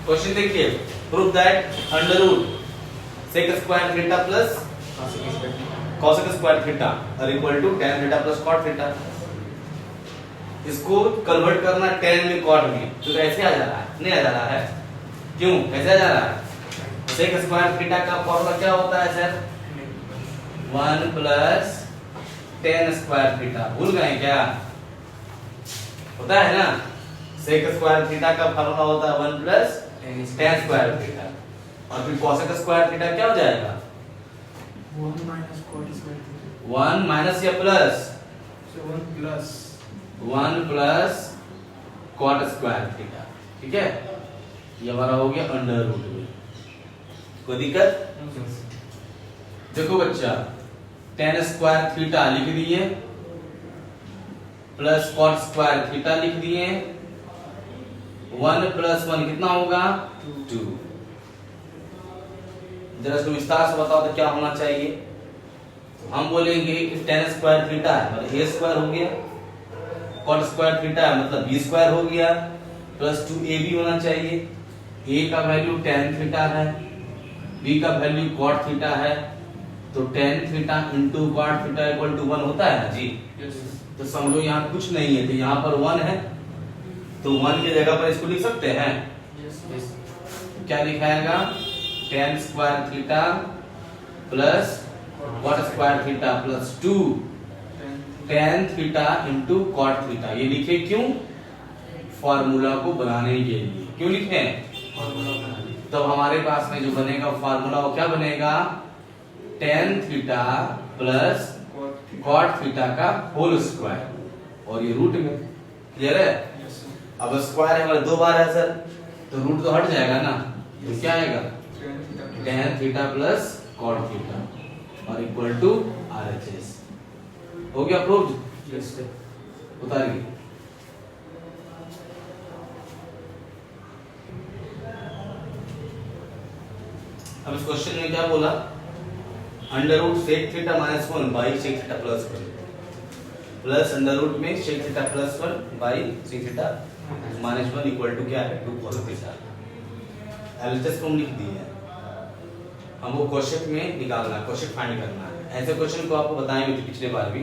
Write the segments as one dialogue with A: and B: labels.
A: Question देखिए, prove that under root sec square theta plus cosec square theta are equal to tan theta plus cot theta. इसको convert करना tan में cot में, तो कैसे आ जा रहा है? नहीं आ जा रहा है। क्यों? कैसे आ जा रहा है? सेक स्क्वायर थीटा का फॉर्मूला क्या होता है sir? 1 plus tan square theta. भूल गए क्या? होता है ना, सेक स्क्वायर थीटा का फॉर्मूला होता है 1 प्लस tan स्क्वायर थीटा, और फिर cosec स्क्वायर थीटा क्या हो जाएगा?
B: 1 minus cot square theta।
A: 1 minus या plus?
B: So 1 plus
A: 1 plus cot square theta. ठीक है, ये हमारा हो गया अंडर रूट में। कोई दिक्कत? देखो बच्चा, tan स्क्वायर थीटा लिख दिए प्लस cot स्क्वायर थीटा लिख दिए। 1 प्लस 1 कितना होगा? 2। जरा इसको विस्तार से बताओ तो क्या होना चाहिए? हम बोलेंगे कि tan स्क्वायर थीटा है मतलब a स्क्वायर हो गया, cot स्क्वायर थीटा है मतलब b स्क्वायर हो गया, प्लस 2ab होना चाहिए। a का वैल्यू tan थीटा है, b का वैल्यू cot थीटा है, तो tan theta into cot theta equal to 1 होता है ना जी। तो समझो यहाँ कुछ नहीं है, तो यहाँ पर 1 है, तो 1 की जगह पर इसको लिख सकते हैं। क्या लिखाएगा? tan square theta plus cot square theta plus 2 tan theta into cot theta. ये लिखे क्यों? फार्मूला को बनाने के लिए। क्यों लिखे? तो हमारे पास में जो बनेगा फार्मूला वो क्या बनेगा? tan theta plus cot theta का होल स्क्वायर, और ये रूट में। क्लियर है? अब स्क्वायर है हमारे 2 बार है सर, तो रूट तो हट जाएगा ना, तो क्या आएगा? tan theta plus cot theta और इक्वल टू RHS। हो गया प्रूव्ड?
B: yes sir।
A: उतारिए। अब इस क्वेश्चन में क्या बोला? Under root sec theta minus 1 by sec theta plus 1 plus under root में sec theta plus 1 by sec theta minus 1 equal to क्या है? 2 cos थीटा। एलएचएस को हम लिख दिए हैं, हमको क्वेश्चन में निकालना, क्वेश्चन फाइंड करना है। ऐसे क्वेश्चन को आपको बताएंगे पिछले बार भी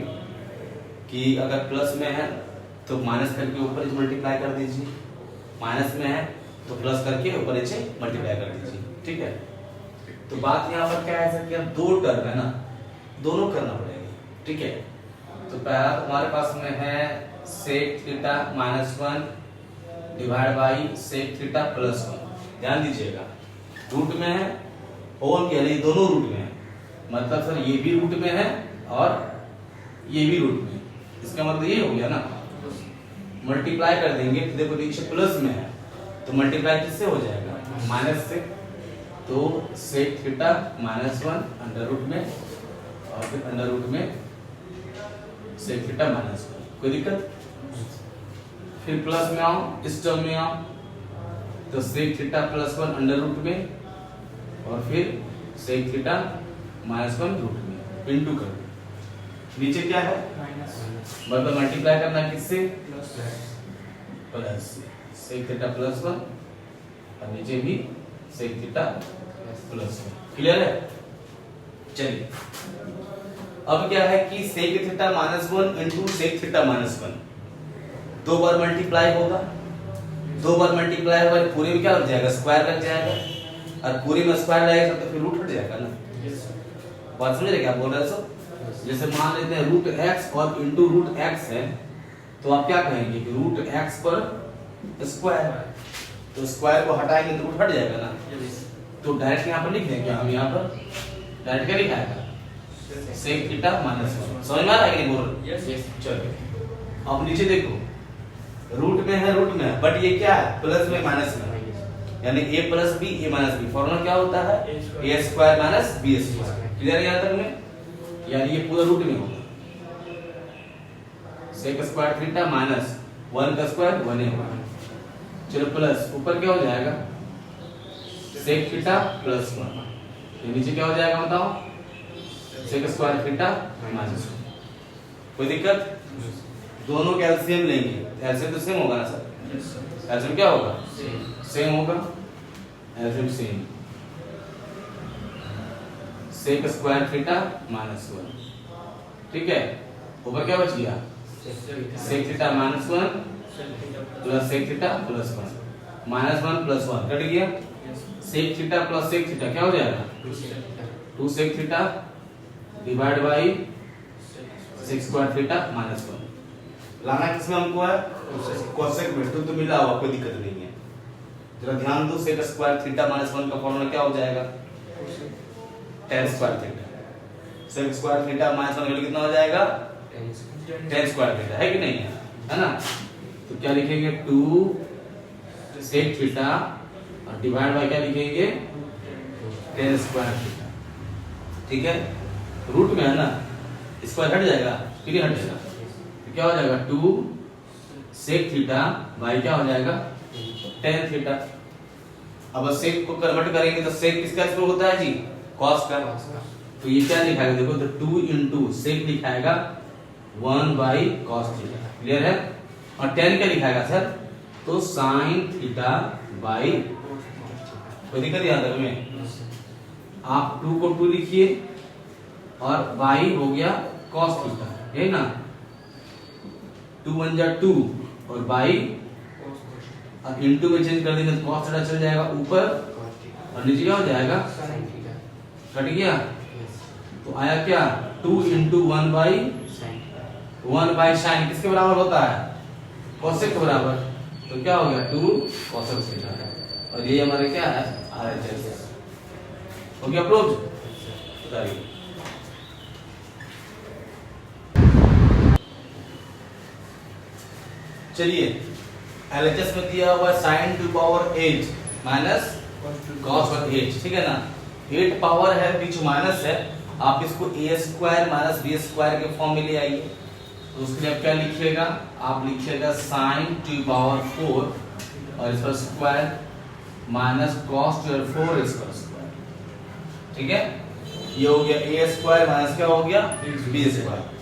A: कि अगर प्लस में है तो माइनस करके ऊपर इसे मल्टीप्लाई कर दीजिए, माइनस में है तो प्लस करके ऊपर इसे मल्टीप्लाई कर दीजिए। ठीक है, तो बात यहाँ पर क्या है सर कि अब 2 टर्म है ना, दोनों करना पड़ेगा। ठीक है, तो पहला हमारे पास में है sec theta minus 1 divide by sec theta plus 1। ध्यान दीजिएगा, रूट में है, होल के लिए दोनों रूट में है, मतलब सर ये भी रूट में है और ये भी रूट में है। इसका मतलब ये हो गया ना, मल्टीप्लाई कर देंगे तो देखो नीचे प्लस में है तो मल्टीप्लाई किससे हो जाएगा? माइनस से। तो sec theta minus 1 under root में और फिर अंडर रूट में सेक थीटा माइनस 1। कोई दिक्कत? फिर प्लस में आओ, इस टर्म में आओ, तो sec theta plus 1 under root में और फिर सेक थीटा माइनस 1 रूट में इनटू कर दो। नीचे क्या है?
B: माइनस
A: मतलब मल्टीप्लाई करना किससे?
B: Plus
A: plus sec theta plus 1 और नीचे भी सेक थीटा प्लस 1। क्लियर है? चलिए, अब क्या है कि sec theta minus 1 into sec theta minus 1 2 बार मल्टीप्लाई होगा, 2 बार मल्टीप्लाई होगा, पूरे में क्या लग जाएगा? स्क्वायर लग जाएगा, और पूरे में स्क्वायर लगेगा तो फिर रूट हट जाएगा ना। बात समझ रहे क्या बोल रहे हैं सब? जैसे मान लेते हैं रूट एक्स और इंटू रूट एक्स है, तो आप क्या कहेंगे कि रूट एक्स पर स्क्वायर, तो स्क्वायर को हटाएंगे तो रूट हट जाएगा ना। तो डायरेक्ट यहाँ पर लिख देंगे हम, यहाँ पर डायरेक्ट क्या लिखाएगा? सेक थीटा माइनस 1। समझ में आ रहा है कि नहीं बोल रहे? चलो अब नीचे देखो, रूट में है, रूट में है, बट ये क्या है? प्लस में माइनस में, यानी a plus B a minus B. Formula क्या होता है? a square minus b square. Clear है यहाँ तक में? यानी ये पूरा रूट में होगा, सेक स्क्वायर थीटा माइनस 1 का स्क्वायर 1 होगा। चलो प्लस ऊपर क्या हो जाएगा? सेक थीटा प्लस 1, ये नीचे क्या हो जाएगा बताओ? Sec square theta minus 1। कोई दिक्कत? दोनों का एलसीएम लेंगे, एलसीएम तो सेम होगा ना सर? एलसीएम क्या होगा? सेम होगा। LCM same, sec square theta minus 1, ठीक है। ऊपर क्या बच गया, sec theta minus 1 plus sec theta plus 1, minus 1 plus 1 cut गया, sec theta plus sec theta क्या हो जाएगा, 2 sec theta divide by sec square theta minus 1। लाना किसमें हमको है, कोसेक में, तो मिला हुआ, कोई दिक्कत नहीं है। जरा ध्यान दो, सेक स्क्वायर थीटा माइनस 1 का फॉर्मूला क्या हो जाएगा, tan square theta. Sec square theta minus 1 कितना हो जाएगा, tan स्क्वायर थीटा, है कि नहीं है ना। तो क्या लिखेंगे, 2 सेक थीटा और डिवाइड बाय क्या लिखेंगे, tan स्क्वायर थीटा, ठीक है। रूट में है ना, स्क्वायर हट जाएगा, फिर हट जाएगा, तो क्या हो जाएगा 2 सेक थीटा बाई क्या हो जाएगा tan थीटा। अब सेक को कन्वर्ट करेंगे तो सेक किसका स्क्वायर होता है जी, cos का। तो ये क्या लिखाएगा, देखो तो 2 इंटू सेक लिखाएगा 1 बाई cos थीटा, क्लियर है। और tan क्या लिखाएगा सर, तो sin थीटा बाई, कोई दिक्कत याद रखने में, आप 2 को 2 लिखिए और बाई हो गया cos थीटा, है ना। 2 1 जा 2 और बाई, अब इनटू में चेंज कर देंगे तो cos थीटा चल जाएगा ऊपर और नीचे क्या हो जाएगा, कट गया। तो आया क्या, 2 इंटू 1 बाई 1 बाई साइन किसके बराबर होता है, कोसेक के बराबर। तो क्या हो गया 2 कोसेक थीटा, और ये हमारे क्या है RHS हो गया प्रूव। बताइए चलिए, LHS में दिया हुआ sin to power 8 minus cos 8, ठीक है ना। 8 पावर है, बीच माइनस है, आप इसको a square minus b square के फॉर्म में ले आइए। तो उसके लिए आप क्या लिखिएगा, आप लिखिएगा sin टू पावर 4 और इसका स्क्वायर माइनस cos टू 4 इसका स्क्वायर, ठीक है। ये हो गया a स्क्वायर माइनस क्या हो गया b स्क्वायर।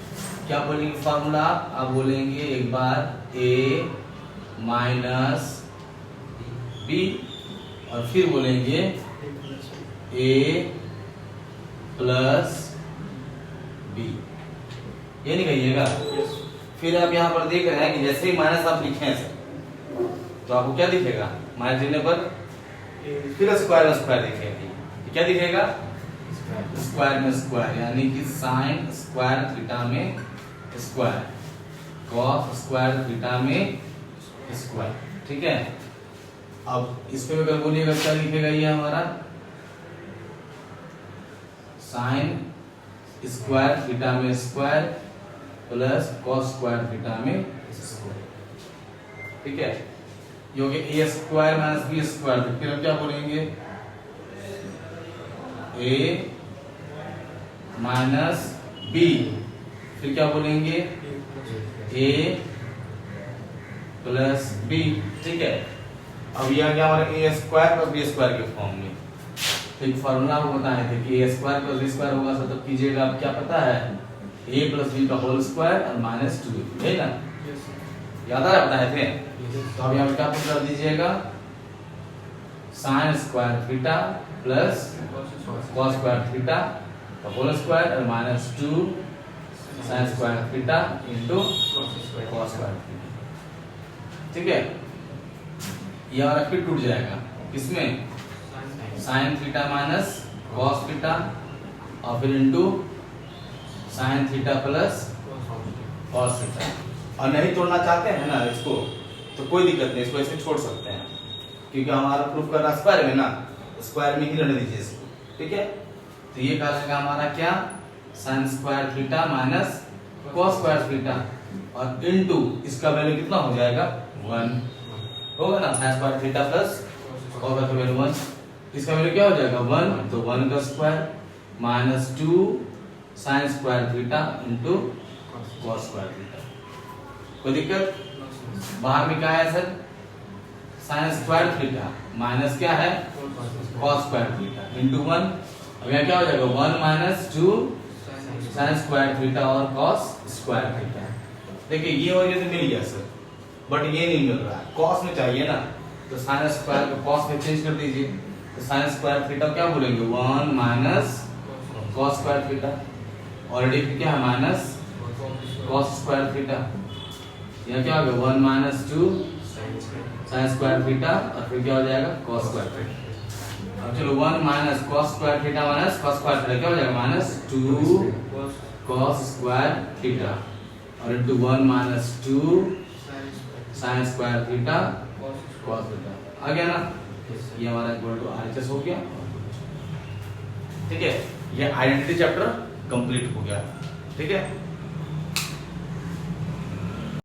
A: क्या बोलेंगे फार्मूला, आप बोलेंगे एक बार a माइनस b और फिर बोलेंगे a प्लस b, ये नहीं कहिएगा। फिर आप यहाँ पर देख रहे हैं कि जैसे ही माइनस आप लिखे हैं सर, तो आपको क्या दिखेगा, माइनस लिखने पर फिर स्क्वायर में स्क्वायर दिखेगा, क्या दिखेगा, स्क्वायर में स्क्वायर, यानी कि साइन स्क्वायर थीटा में स्क्वायर, कॉस स्क्वायर थीटा में स्क्वायर, ठीक है। अब इस पे अगर बोलिएगा क्या लिखेगा, ये हमारा साइन स्क्वायर थीटा में square plus cos square theta में स्क्वायर, ठीक है। ये हो गया a square minus b square. फिर हम क्या बोलेंगे, a माइनस b, फिर क्या बोलेंगे a प्लस b, ठीक है। अब यह क्या हमारा a square plus b square के फॉर्म में। तो एक फॉर्मूला आपको बताए थे कि a square plus b square होगा, तो तब कीजिएगा, आप क्या पता है, a प्लस b का होल स्क्वायर और माइनस 2, है ना, याद आ रहा बताए थे। तो अब यहाँ पे क्या कर दीजिएगा, sign square theta plus cos square theta का होल स्क्वायर और minus 2 sine square theta into cos square theta, ठीक है। ये और फिर टूट जाएगा किसमें, sine theta minus cos theta और फिर into sine theta plus cos theta. और नहीं तोड़ना चाहते हैं ना इसको, तो कोई दिक्कत नहीं, इसको ऐसे छोड़ सकते हैं, क्योंकि हमारा प्रूफ करना स्क्वायर में ना, स्क्वायर में ही रहने दीजिए इसको, ठीक है। तो ये कहा जाएगा हमारा क्या, sign square theta minus cos square theta और इनटू इसका वैल्यू कितना हो जाएगा 1 होगा ना, sign square theta plus cos का वैल्यू 1, इसका वैल्यू क्या हो जाएगा 1, तो 1 का square minus 2 sine square theta into cos square theta. कोई दिक्कत, बाहर में क्या है sir, sign square theta minus क्या है कॉस स्क्वायर थीटा इनटू 1। अब यहाँ क्या हो जाएगा 1 माइनस 2 साइन स्क्वायर थीटा और कॉस स्क्वायर थीटा। देखिए ये और ये तो मिल गया सर, बट ये नहीं मिल रहा है, कॉस में चाहिए ना, तो साइन स्क्वायर को कॉस में चेंज कर दीजिए, तो साइन स्क्वायर थीटा क्या बोलेंगे 1 minus cos square theta. Already क्या है माइनस कॉस स्क्वायर थीटा, यहाँ क्या हो गया 1 माइनस 2 साइन स्क्वायर थीटा और फिर क्या हो जाएगा कॉस स्क्वायर थीटा। अब चलो 1 minus cos square theta minus cos square theta क्या हो जाएगा माइनस 2 कॉस स्क्वायर थीटा और into 1 minus 2 sine square theta cos theta. आ गया ना, ये हमारा इक्वल टू आरएचएस हो गया। ठीक है, ये आइडेंटिटी चैप्टर कंप्लीट हो गया। ठीक है।